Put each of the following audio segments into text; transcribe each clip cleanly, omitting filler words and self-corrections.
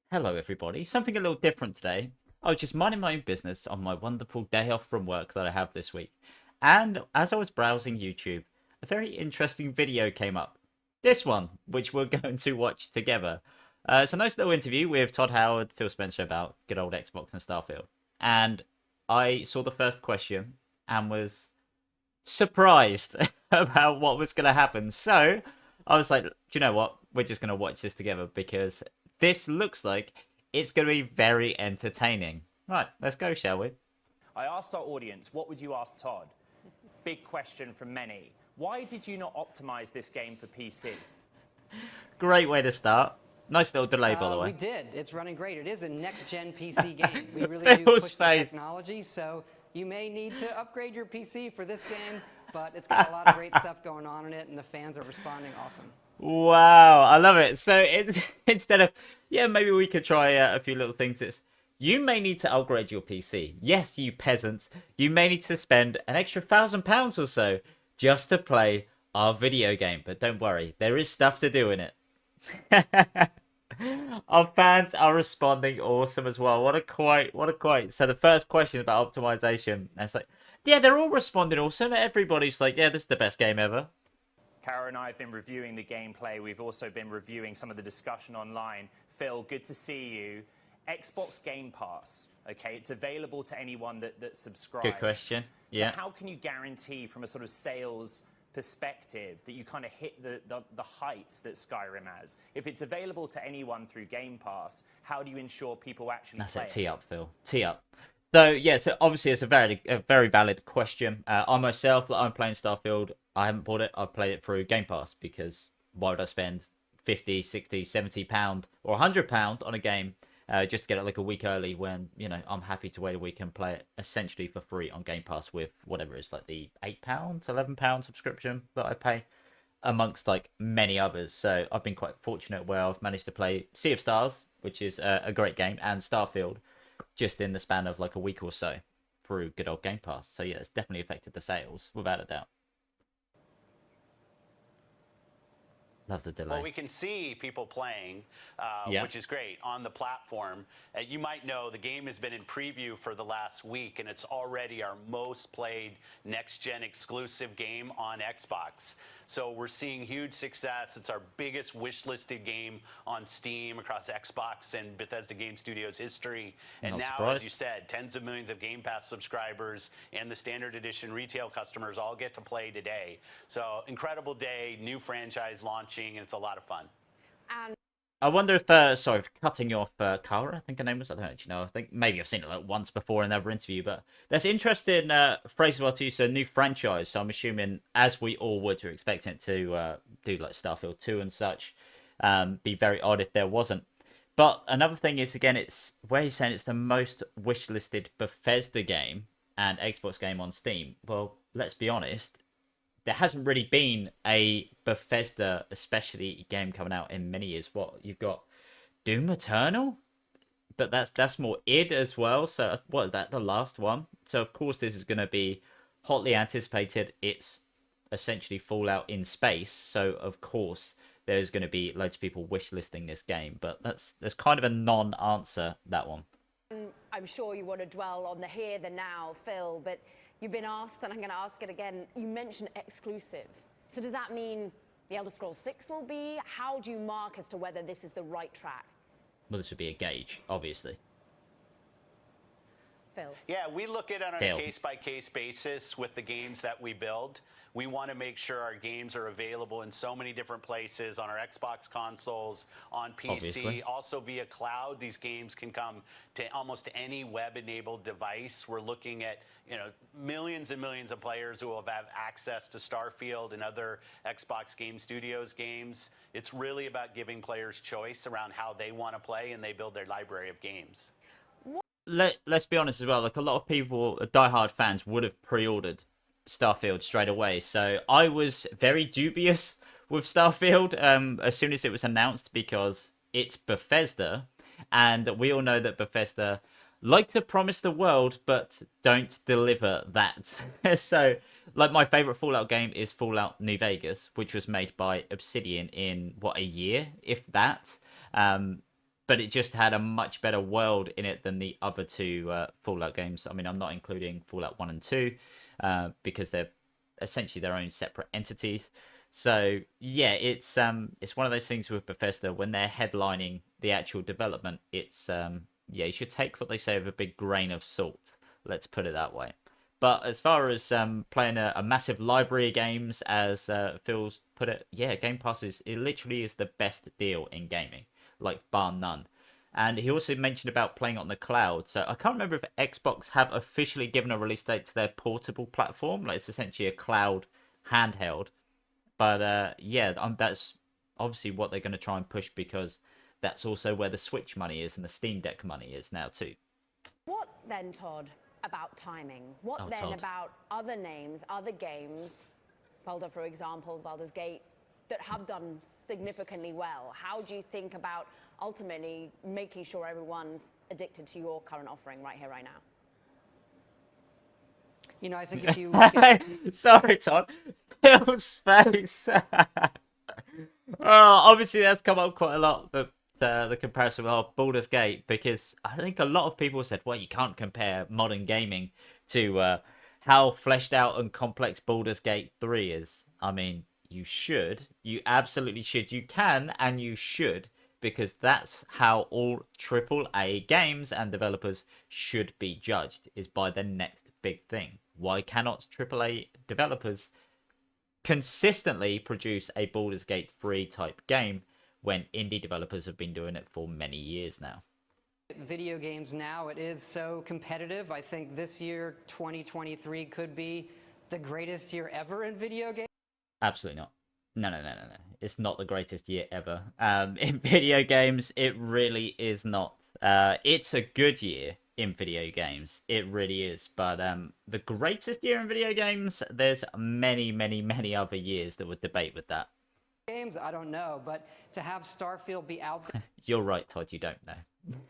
Hello, everybody. Something a little different today. I was just minding my own business on my wonderful day off from work that I have this week. And as I was browsing YouTube, a very interesting video came up. This one, which we're going to watch together. It's a nice little interview with Todd Howard, Phil Spencer about good old Xbox and Starfield. And I saw the first question and was surprised about what was going to happen. So I was like, do you know what? We're just going to watch this together because this looks like it's going to be very entertaining. Right, let's go, shall we? I asked our audience, what would you ask Todd? Big question from many. Why did you not optimize this game for PC? Great way to start. Nice little delay, by the We way. did. It's running great. It is a next-gen PC game. We really do Phil's push the face. technology, so you may need to upgrade your PC for this game, but it's got a lot of great stuff going on in it, and the fans are responding awesome. Wow, I love it. So it's instead of maybe we could try a few little things. It's you may need to upgrade your PC. Yes, you peasants, you may need to spend an extra £1,000 or so just to play our video game. But don't worry, there is stuff to do in it. Our fans are responding awesome as well. What a quote! What a quote! So the first question about optimization, and it's like, yeah, they're all responding awesome. Everybody's like, yeah, this is the best game ever. Kara and I have been reviewing the gameplay. We've also been reviewing some of the discussion online. Phil, good to see you. Xbox Game Pass, okay, it's available to anyone that subscribes. Good question. Yeah. So how can you guarantee from a sort of sales perspective that you kind of hit the heights that Skyrim has? If it's available to anyone through Game Pass, how do you ensure people actually That's play it. Tee up, Phil. Tee up. So yeah, so obviously it's a very valid question. I myself, I'm playing Starfield. I haven't bought it. I've played it through Game Pass because why would I spend 50, 60, 70 pound or £100 on a game just to get it like a week early when I'm happy to wait a week and play it essentially for free on Game Pass with whatever is like the £8, £11 subscription that I pay amongst like many others. So I've been quite fortunate where I've managed to play Sea of Stars, which is a great game, and Starfield just in the span of like a week or so through good old Game Pass. So yeah, it's definitely affected the sales without a doubt. Love the delay. Well, we can see people playing, Yeah. which is great, on the platform. You might know the game has been in preview for the last week, and it's already our most played next-gen exclusive game on Xbox. So we're seeing huge success. It's our biggest wish-listed game on Steam across Xbox and Bethesda Game Studios history. And Not now, surprised. as you said, tens of millions of Game Pass subscribers and the standard edition retail customers all get to play today. So incredible day, new franchise launching, and it's a lot of fun. I wonder if, sorry, cutting you off, Cara, I think her name was. I don't actually know. I think maybe I've seen it like once before in another interview, but there's interesting phrase as well too. So new franchise. So I'm assuming, as we all would, we're expecting it to do like Starfield 2 and such. Be very odd if there wasn't. But another thing is, again, it's where he's saying it's the most wishlisted Bethesda game and Xbox game on Steam. Well, let's be honest, there hasn't really been a Bethesda, especially game coming out in many years. What you've got, Doom Eternal, but that's more id as well. So what is that? The last one. So of course this is going to be hotly anticipated. It's essentially Fallout in space. So of course there's going to be loads of people wish listing this game. But that's kind of a non-answer, that one. I'm sure you want to dwell on the here, the now, Phil, but you've been asked, and I'm going to ask it again. You mentioned exclusive. So does that mean the Elder Scrolls 6 will be? How do you mark as to whether this is the right track? Well, this would be a gauge, obviously. Phil? Yeah, we look at it on a Phil. case-by-case basis with the games that we build. We want to make sure our games are available in so many different places, on our Xbox consoles, on PC, Obviously. also via cloud. These games can come to almost any web-enabled device. We're looking at millions and millions of players who will have access to Starfield and other Xbox Game Studios games. It's really about giving players choice around how they want to play, and they build their library of games. Let's be honest as well. Like a lot of people, diehard fans, would have pre-ordered Starfield straight away. So I was very dubious with Starfield as soon as it was announced because it's Bethesda, and we all know that Bethesda like to promise the world but don't deliver that. So, like my favorite Fallout game is Fallout New Vegas, which was made by Obsidian in what, a year, if that. but it just had a much better world in it than the other two Fallout games. I mean, I'm not including Fallout 1 and 2 because they're essentially their own separate entities. So yeah, it's one of those things with Bethesda when they're headlining the actual development. It's yeah, you should take what they say with a big grain of salt. Let's put it that way. But as far as playing a massive library of games, as Phil's put it, yeah, Game Pass it literally is the best deal in gaming, like bar none. And he also mentioned about playing on the cloud. So I can't remember if Xbox have officially given a release date to their portable platform. Like it's essentially a cloud handheld. But yeah, that's obviously what they're going to try and push because that's also where the Switch money is and the Steam Deck money is now too. What then, Todd, about timing? What then Todd. about other names, other games, Baldur, for example, Baldur's Gate, that have done significantly well? How do you think about ultimately making sure everyone's addicted to your current offering right here, right now? You know, I think if you look at Sorry, Todd. Phil's face. Obviously that's come up quite a lot, the comparison with Baldur's Gate, because I think a lot of people said, well, you can't compare modern gaming to how fleshed out and complex Baldur's Gate 3 is. I mean, you should. You absolutely should. You can and you should, because that's how all AAA games and developers should be judged, is by the next big thing. Why cannot AAA developers consistently produce a Baldur's Gate 3 type game when indie developers have been doing it for many years now? video games now, it is so competitive. I think this year, 2023, could be the greatest year ever in video games. Absolutely not. No. It's not the greatest year ever. In video games, it really is not. It's a good year in video games. It really is. But the greatest year in video games, there's many other years that would debate with that. Games, I don't know, but to have Starfield be out You're right, Todd, you don't know.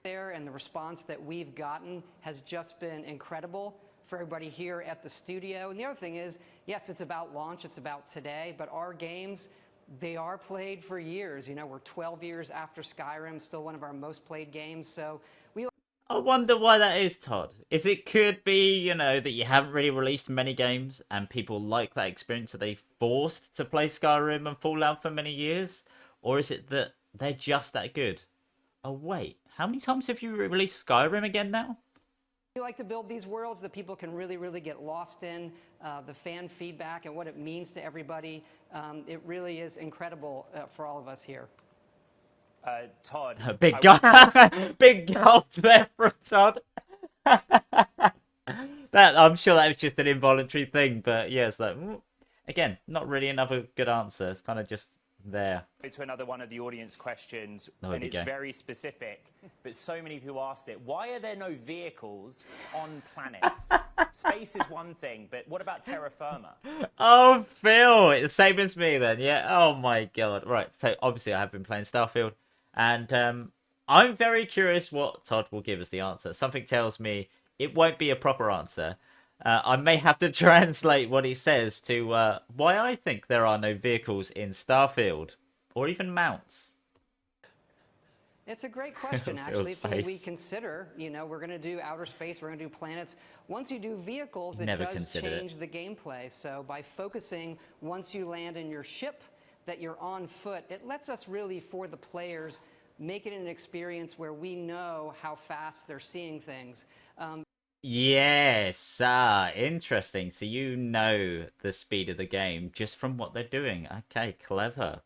there and the response that we've gotten has just been incredible for everybody here at the studio. And the other thing is, yes, it's about launch, it's about today, but our games, they are played for years. You know, we're 12 years after Skyrim, still one of our most played games. So we I wonder why that is, Todd. Is it could be, you know, that you haven't really released many games and people like that experience that they forced to play Skyrim and Fallout for many years? Or is it that they're just that good? Oh, wait. How many times have you released Skyrim again now? We like to build these worlds that people can really get lost in. The fan feedback and what it means to everybody. It really is incredible for all of us here. Todd. Big gulp, big gulp there from Todd. I'm sure that was just an involuntary thing, but yeah, it's like, again, not really another good answer. It's kind of just there. To another one of the audience questions, Oh, and it's okay. very specific, but so many people asked it. Why are there no vehicles on planets? Space is one thing, but what about terra firma? Oh, Phil, it's the same as me then, yeah? Oh my god. Right, so obviously I have been playing Starfield, and I'm very curious what Todd will give us the answer. Something tells me it won't be a proper answer. I may have to translate what he says to why I think there are no vehicles in Starfield, or even mounts. It's a great question, Phil's actually. It's something we face. consider. You know, we're going to do outer space, we're going to do planets. Once you do vehicles, it Never does considered it. change the gameplay. So by focusing, once you land in your ship, that you're on foot, it lets us really, for the players, make it an experience where we know how fast they're seeing things. Yes, interesting. So you know the speed of the game just from what they're doing. Okay, clever.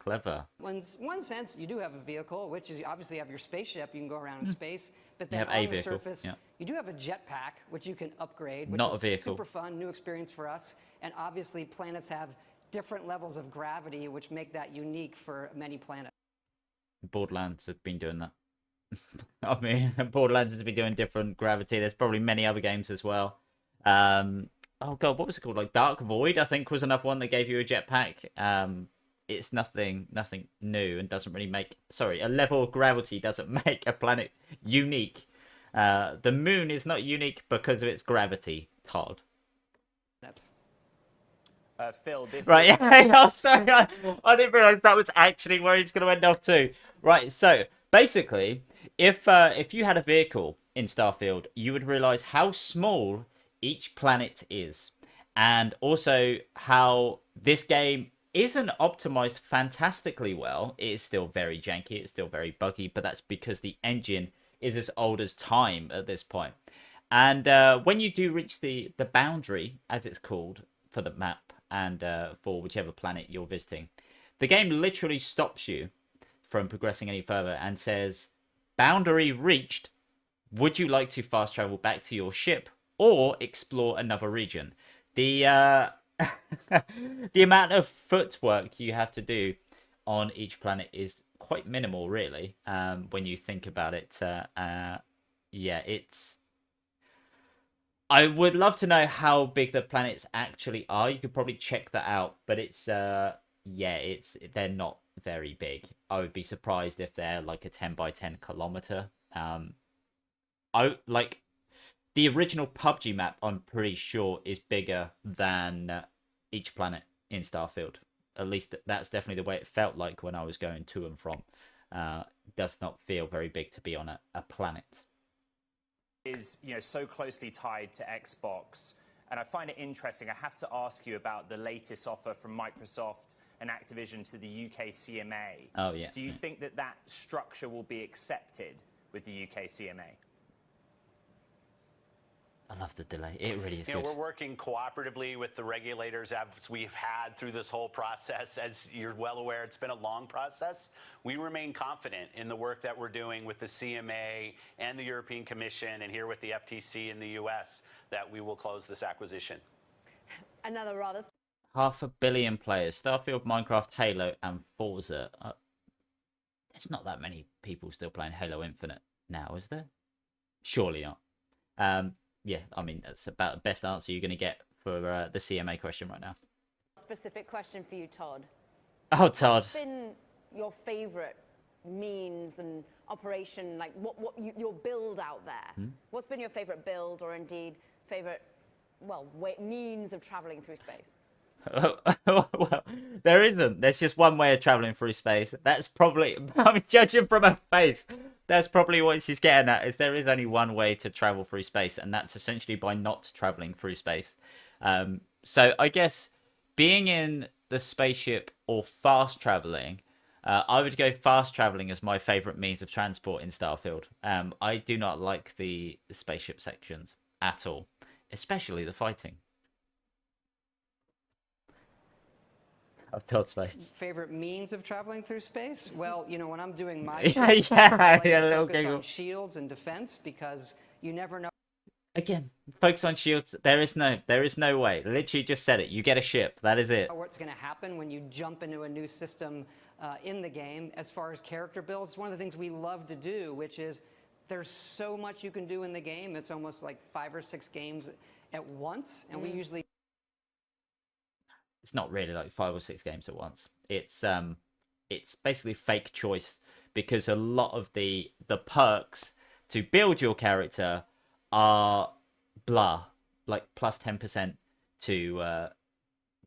In one sense, you do have a vehicle, which is you obviously have your spaceship. You can go around in space, but You then have a on the vehicle, surface, yeah. you do have a jetpack, which you can upgrade, which Not a is vehicle. super fun, new experience for us. And obviously, planets have different levels of gravity, which make that unique for many planets. Borderlands have been doing that. I mean, Borderlands has been doing different gravity. There's probably many other games as well. Oh god, what was it called? Like Dark Void, I think, was another one that gave you a jetpack. It's nothing new and doesn't really make. Sorry, a level of gravity doesn't make a planet unique. The moon is not unique because of its gravity, Todd. Phil, this Right, is... yeah, oh, sorry, I didn't realise that was actually where he's going to end up too. Right, so, basically, if you had a vehicle in Starfield, you would realize how small each planet is, and also how this game isn't optimized fantastically well. It is still very janky, it's still very buggy, but that's because the engine is as old as time at this point. And when you do reach the boundary, as it's called, for the map and for whichever planet you're visiting, the game literally stops you from progressing any further and says, boundary reached. Would you like to fast travel back to your ship or explore another region? The the amount of footwork you have to do on each planet is quite minimal, really. When you think about it, yeah, it's. I would love to know how big the planets actually are. You could probably check that out, but it's yeah, they're not very big. I would be surprised if they're like a 10 by 10 kilometer. I like the original PUBG map. I'm pretty sure is bigger than each planet in Starfield. At least that's definitely the way it felt like when I was going to and from. Does not feel very big to be on a planet. Is so closely tied to Xbox, and I find it interesting. I have to ask you about the latest offer from Microsoft and Activision to the UK CMA. Oh yeah. Do you think that structure will be accepted with the UK CMA? I love the delay. It really is good. We're working cooperatively with the regulators as we've had through this whole process. As you're well aware, it's been a long process. We remain confident in the work that we're doing with the CMA and the European Commission and here with the FTC in the US that we will close this acquisition. Another rather 500 million players. Starfield, Minecraft, Halo, and Forza. There's not that many people still playing Halo Infinite now, is there? Surely not. Yeah, I mean, that's about the best answer you're going to get for the CMA question right now. specific question for you, Todd. Oh, Todd. What's been your favorite means and operation, like your build out there? What's been your favorite build, or indeed favorite, well, means of traveling through space? Well, there isn't. There's just one way of traveling through space. That's probably, I mean, judging from her face, that's probably what she's getting at, is there is only one way to travel through space, and that's essentially by not traveling through space. So I guess being in the spaceship or fast traveling, I would go fast traveling as my favorite means of transport in Starfield. I do not like the spaceship sections at all, especially the fighting. Of Todd's face. Favorite means of traveling through space? Well, you know, when I'm doing my Yeah, trips, I like yeah, a to little focus giggle. on shields and defense, because you never know. Again, focus on shields. There is no way. Literally just said it. You get a ship. That is it. What's going to happen when you jump into a new system in the game. As far as character builds, one of the things we love to do, which is there's so much you can do in the game. It's almost like 5 or 6 games at once, and we usually. It's not really like 5 or 6 games at once. It's basically fake choice, because a lot of the perks to build your character are blah, like plus 10% to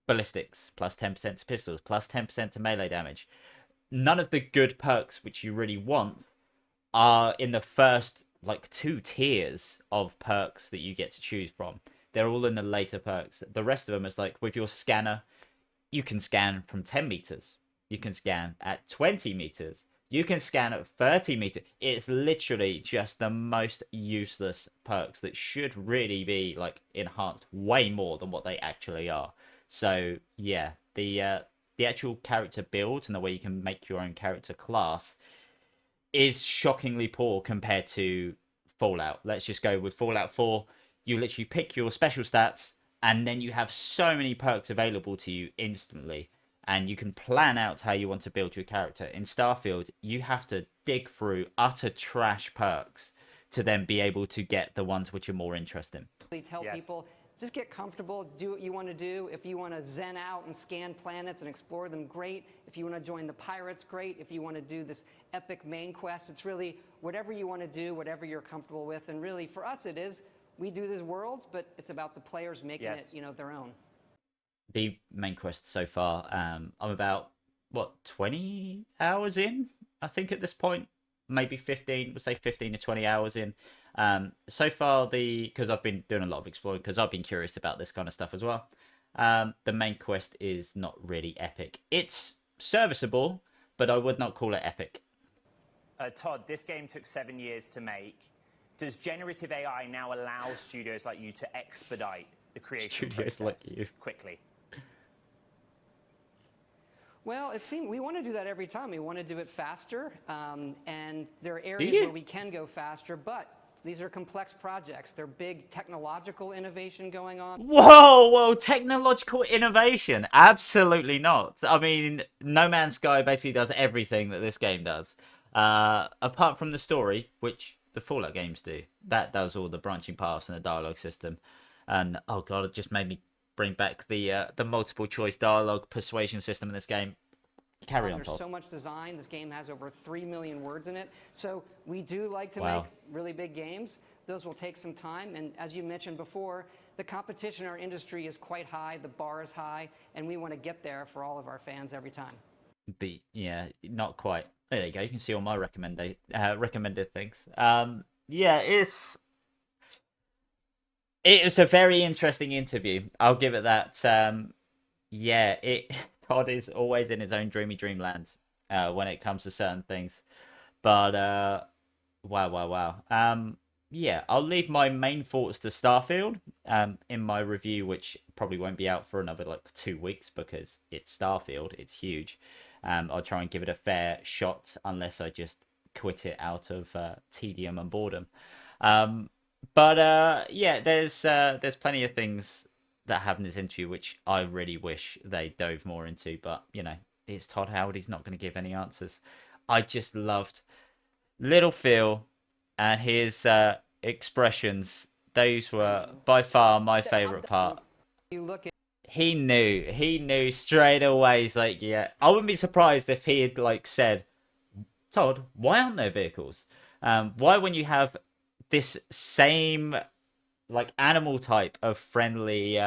ballistics, plus 10% to pistols, plus 10% to melee damage. None of the good perks which you really want are in the first like 2 tiers of perks that you get to choose from. They're all in the later perks. The rest of them is like with your scanner, you can scan from 10 meters. You can scan at 20 meters. You can scan at 30 meters. It's literally just the most useless perks that should really be like enhanced way more than what they actually are. So yeah, the actual character build and the way you can make your own character class is shockingly poor compared to Fallout. Let's just go with Fallout 4. You literally pick your special stats, and then you have so many perks available to you instantly, and you can plan out how you want to build your character. In Starfield, you have to dig through utter trash perks to then be able to get the ones which are more interesting. Tell people, just get comfortable, do what you want to do. If you want to zen out and scan planets and explore them, great. If you want to join the pirates, great. If you want to do this epic main quest, it's really whatever you want to do, whatever you're comfortable with. And really, for us, it is, we do these worlds, but it's about the players making it, you know, their own. The main quest so far, I'm about, what, 20 hours in, I think, at this point. maybe 15, we'll say 15 to 20 hours in. So far, because I've been doing a lot of exploring, because I've been curious about this kind of stuff as well. The main quest is not really epic. It's serviceable, but I would not call it epic. Todd, this game took 7 years to make. Does generative AI now allow studios like you to expedite the creation process quickly? Well, it seems we want to do that every time. We want to do it faster, and there are areas where we can go faster, but these are complex projects. They're big technological innovation going on. Whoa, technological innovation? Absolutely not. I mean, No Man's Sky basically does everything that this game does. Apart from the story, which the Fallout games do. That does all the branching paths and the dialogue system. And, oh god, it just made me bring back the multiple choice dialogue persuasion system in this game. Carry on, Todd. There's so much design. This game has over 3 million words in it. So we do like to make really big games. Those will take some time. And as you mentioned before, the competition in our industry is quite high. The bar is high. And we want to get there for all of our fans every time. Yeah, not quite. There you go. You can see all my recommended things. Yeah, it was a very interesting interview. I'll give it that. Yeah, Todd is always in his own dreamland when it comes to certain things. But wow. Yeah, I'll leave my main thoughts to Starfield in my review, which probably won't be out for another like 2 weeks because it's Starfield. It's huge. I'll try and give it a fair shot unless I just quit it out of tedium and boredom. But yeah, there's plenty of things that happen in this interview which I really wish they dove more into. But you know, it's Todd Howard. He's not going to give any answers. I just loved Little Phil and his expressions. Those were by far my favorite part. You look at He knew straight away. He's like, yeah, I wouldn't be surprised if he had like said, Todd, why aren't there vehicles? Why, when you have this same like animal type of friendly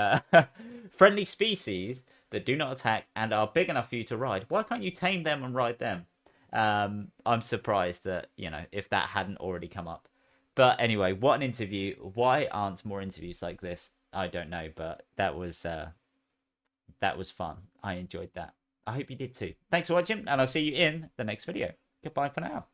friendly species that do not attack and are big enough for you to ride, why can't you tame them and ride them? I'm surprised that, you know, if that hadn't already come up. But anyway, what an interview. Why aren't more interviews like this? I don't know, but that was fun. I enjoyed that. I hope you did too. Thanks for watching, and I'll see you in the next video. Goodbye for now.